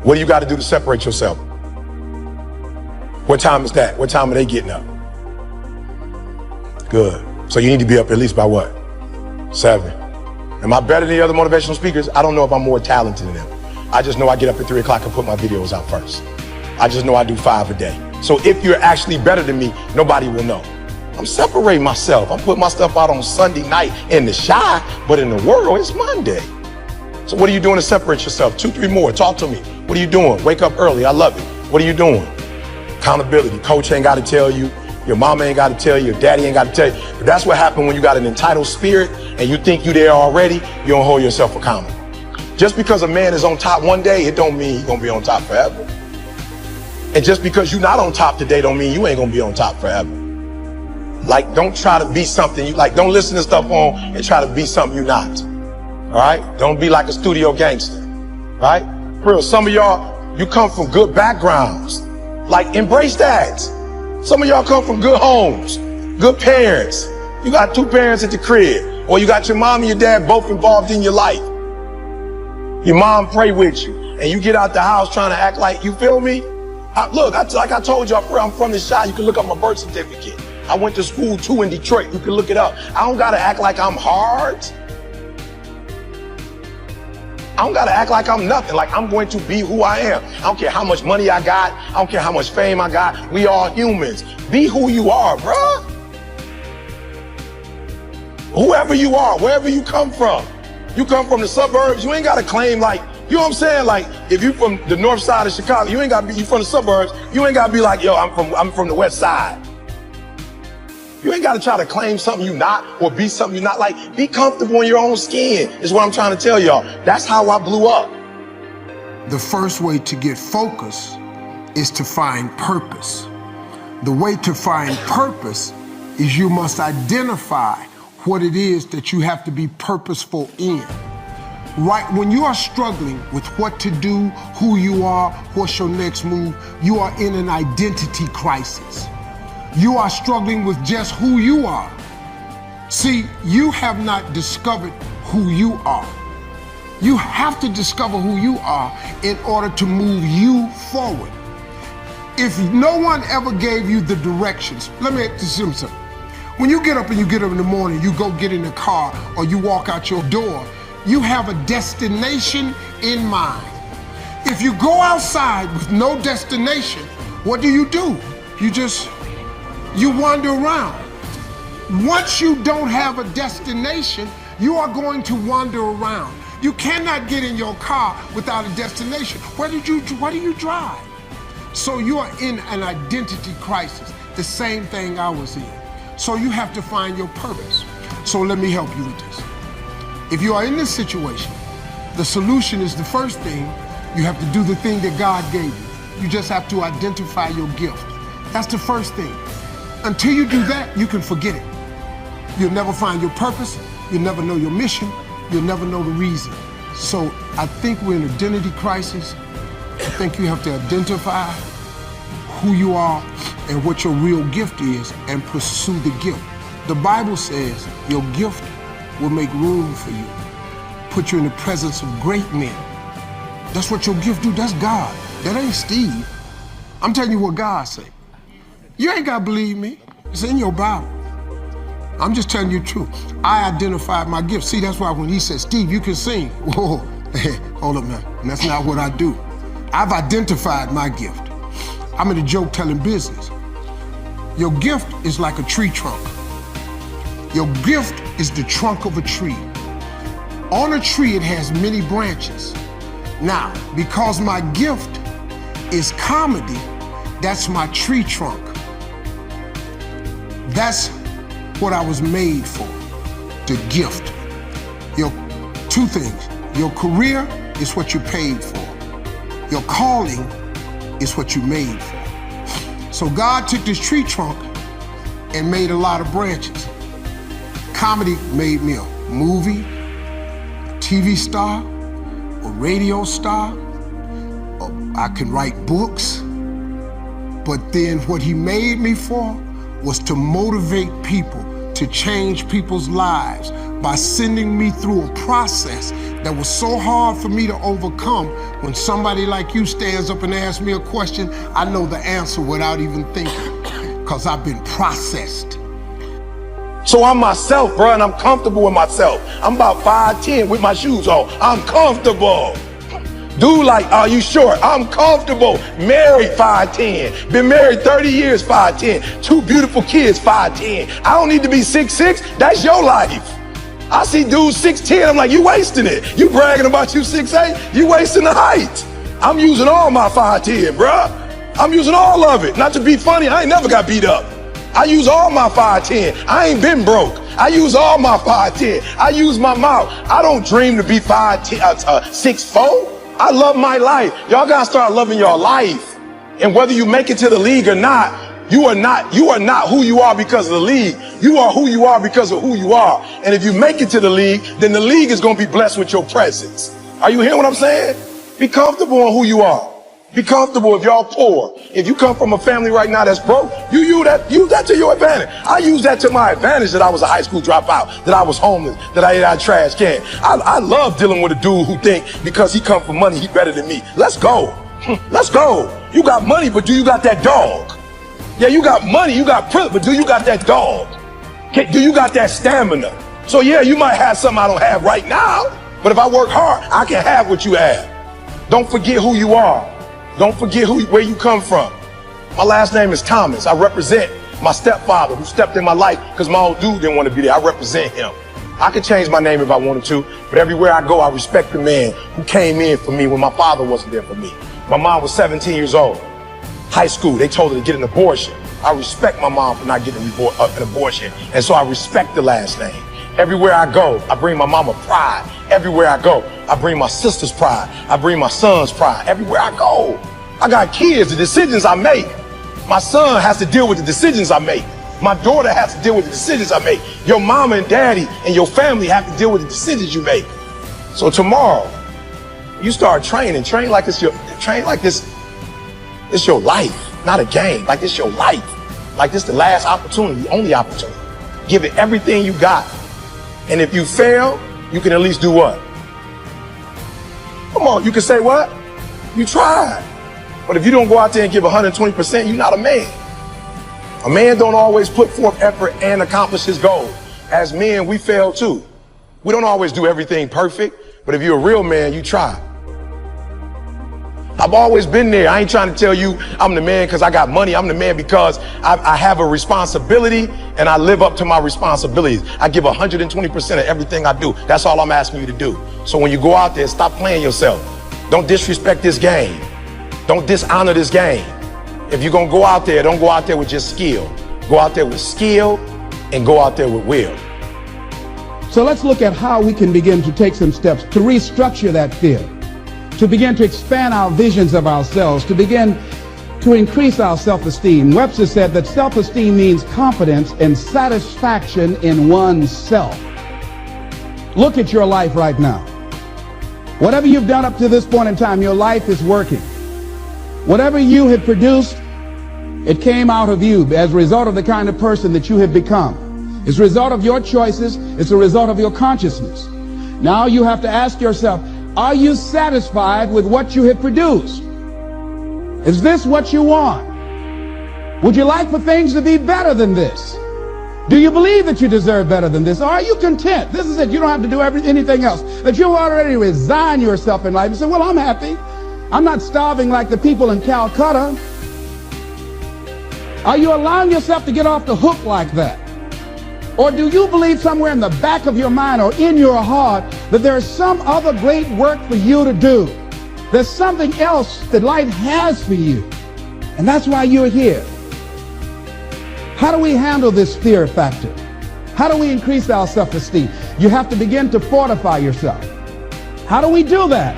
What do you got to do to separate yourself? What time is that? What time are they getting up? Good. So you need to be up at least by what? 7. Am I better than the other motivational speakers? I don't know if I'm more talented than them. I just know I get up at 3 o'clock and put my videos out first. I just know I do 5 a day. So if you're actually better than me, nobody will know. I'm separating myself. I'm putting my stuff out on Sunday night in the shy, but in the world, it's Monday. So what are you doing to separate yourself? 2, 3 more. Talk to me. What are you doing? Wake up early. I love it. What are you doing? Accountability. Coach ain't got to tell you. Your mama ain't got to tell you. Your daddy ain't got to tell you. But that's what happened when you got an entitled spirit and you think you there already. You don't hold yourself accountable. Just because a man is on top one day, it don't mean he's going to be on top forever. And just because you're not on top today don't mean you ain't going to be on top forever. Like, don't try to be something you like. Don't listen to stuff on and try to be something you're not. All right? Don't be like a studio gangster. Right? For real, some of y'all, you come from good backgrounds. Like, embrace that. Some of y'all come from good homes, good parents. You got 2 parents at the crib, or you got your mom and your dad both involved in your life. Your mom pray with you, and you get out the house trying to act like, you feel me? Like I told y'all, I'm from the Chi. You can look up my birth certificate. I went to school too in Detroit. You can look it up. I don't gotta act like I'm hard. I don't gotta act like I'm nothing. Like, I'm going to be who I am. I don't care how much money I got. I don't care how much fame I got. We all humans. Be who you are, bruh. Whoever you are, wherever you come from. You come from the suburbs, you ain't gotta claim like, you know what I'm saying? Like, if you from the north side of Chicago, you ain't gotta be, you from the suburbs, you ain't gotta be like, yo, I'm from the west side. You ain't gotta try to claim something you not or be something you not. Like, be comfortable in your own skin is what I'm trying to tell y'all. That's how I blew up. The first way to get focus is to find purpose. The way to find purpose is you must identify what it is that you have to be purposeful in. Right when you are struggling with what to do, who you are, what's your next move, you are in an identity crisis. You are struggling with just who you are. See, you have not discovered who you are. You have to discover who you are in order to move you forward. If no one ever gave you the directions, let me ask you something. When you get up in the morning, you go get in the car or you walk out your door, you have a destination in mind. If you go outside with no destination, what do? You wander around. Once you don't have a destination, you are going to wander around. You cannot get in your car without a destination. Where do you drive? So you are in an identity crisis, the same thing I was in. So you have to find your purpose. So let me help you with this. If you are in this situation, the solution is the first thing, you have to do the thing that God gave you. You just have to identify your gift. That's the first thing. Until you do that, you can forget it. You'll never find your purpose. You'll never know your mission. You'll never know the reason. So I think we're in an identity crisis. I think you have to identify who you are and what your real gift is and pursue the gift. The Bible says your gift will make room for you, put you in the presence of great men. That's what your gift do. That's God. That ain't Steve. I'm telling you what God said. You ain't gotta believe me. It's in your Bible. I'm just telling you the truth. I identified my gift. See, that's why when he said, Steve, you can sing. Whoa, hold up, man. And that's not what I do. I've identified my gift. I'm in the joke telling business. Your gift is like a tree trunk. Your gift is the trunk of a tree. On a tree, it has many branches. Now, because my gift is comedy, that's my tree trunk. That's what I was made for, the gift. Your two things. Your career is what you paid for. Your calling is what you made for. So God took this tree trunk and made a lot of branches. Comedy made me a movie, a TV star, a radio star. I can write books. But then what he made me for was to motivate people, to change people's lives by sending me through a process that was so hard for me to overcome. When somebody like you stands up and asks me a question, I know the answer without even thinking, because I've been processed. So I'm myself, bro, and I'm comfortable with myself. I'm about 5'10" with my shoes on. I'm comfortable. Dude, like, are you sure? I'm comfortable. Married 5'10". Been married 30 years, 5'10". 2 beautiful kids, 5'10". I don't need to be 6'6". That's your life. I see dudes 6'10", I'm like, you wasting it. You bragging about you 6'8", you wasting the height. I'm using all my 5'10", bruh. I'm using all of it. Not to be funny, I ain't never got beat up. I use all my 5'10". I ain't been broke. I use all my 5'10". I use my mouth. I don't dream to be 6'4". I love my life. Y'all gotta start loving your life. And whether you make it to the league or not, you are not who you are because of the league. You are who you are because of who you are. And if you make it to the league, then the league is going to be blessed with your presence. Are you hearing what I'm saying? Be comfortable on who you are. Be comfortable if y'all poor. If you come from a family right now that's broke, you use that to your advantage. I use that to my advantage, that I was a high school dropout, that I was homeless, that I ate out of trash can. I love dealing with a dude who think because he come from money, he better than me. Let's go. Let's go. You got money, but do you got that dog? Yeah, you got money, you got privilege, but do you got that dog? Do you got that stamina? So yeah, you might have something I don't have right now, but if I work hard, I can have what you have. Don't forget who you are. Don't forget where you come from. My last name is Thomas. I represent my stepfather who stepped in my life because my old dude didn't want to be there. I represent him. I could change my name if I wanted to, but everywhere I go, I respect the man who came in for me when my father wasn't there for me. My mom was 17 years old. High school, they told her to get an abortion. I respect my mom for not getting an abortion, and so I respect the last name. Everywhere I go, I bring my mama pride. Everywhere I go, I bring my sister's pride. I bring my son's pride. Everywhere I go, I got kids, the decisions I make. My son has to deal with the decisions I make. My daughter has to deal with the decisions I make. Your mama and daddy and your family have to deal with the decisions you make. So tomorrow, you start training. Train like it's your life, not a game. Like it's your life. Like this the last opportunity, the only opportunity. Give it everything you got. And if you fail, you can at least do what? Come on, you can say what? You tried. But if you don't go out there and give 120%, you're not a man. A man don't always put forth effort and accomplish his goal. As men, we fail too. We don't always do everything perfect, but if you're a real man, you try. I've always been there. I ain't trying to tell you I'm the man because I got money. I'm the man because I have a responsibility and I live up to my responsibilities. I give 120% of everything I do. That's all I'm asking you to do. So when you go out there, stop playing yourself. Don't disrespect this game. Don't dishonor this game. If you're going to go out there, don't go out there with just skill. Go out there with skill and go out there with will. So let's look at how we can begin to take some steps to restructure that fear, to begin to expand our visions of ourselves, to begin to increase our self-esteem. Webster said that self-esteem means confidence and satisfaction in oneself. Look at your life right now. Whatever you've done up to this point in time, your life is working. Whatever you have produced, it came out of you as a result of the kind of person that you have become. It's a result of your choices. It's a result of your consciousness. Now you have to ask yourself, are you satisfied with what you have produced? Is this what you want? Would you like for things to be better than this? Do you believe that you deserve better than this? Or are you content? This is it. You don't have to do anything else. That you already resign yourself in life and say, well, I'm happy. I'm not starving like the people in Calcutta. Are you allowing yourself to get off the hook like that? Or do you believe somewhere in the back of your mind or in your heart that there is some other great work for you to do? There's something else that life has for you. And that's why you're here. How do we handle this fear factor? How do we increase our self-esteem? You have to begin to fortify yourself. How do we do that?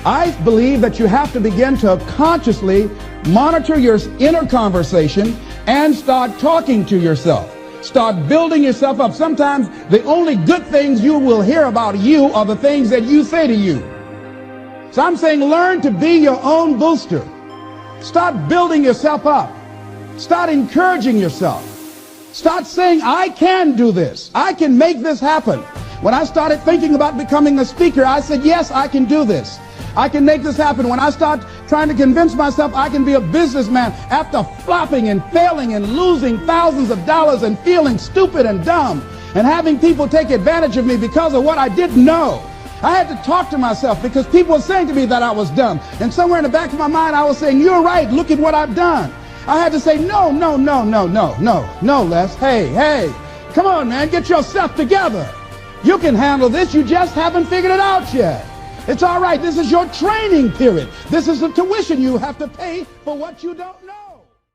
I believe that you have to begin to consciously monitor your inner conversation and start talking to yourself. Start building yourself up. Sometimes the only good things you will hear about you are the things that you say to you. So I'm saying learn to be your own booster. Start building yourself up. Start encouraging yourself. Start saying, I can do this. I can make this happen. When I started thinking about becoming a speaker, I said, yes, I can do this. I can make this happen. When I start trying to convince myself I can be a businessman after flopping and failing and losing thousands of dollars and feeling stupid and dumb and having people take advantage of me because of what I didn't know, I had to talk to myself because people were saying to me that I was dumb. And somewhere in the back of my mind, I was saying, you're right, look at what I've done. I had to say, no, Les. Hey, come on, man, get yourself together. You can handle this, you just haven't figured it out yet. It's all right, this is your training period. This is the tuition you have to pay for what you don't know.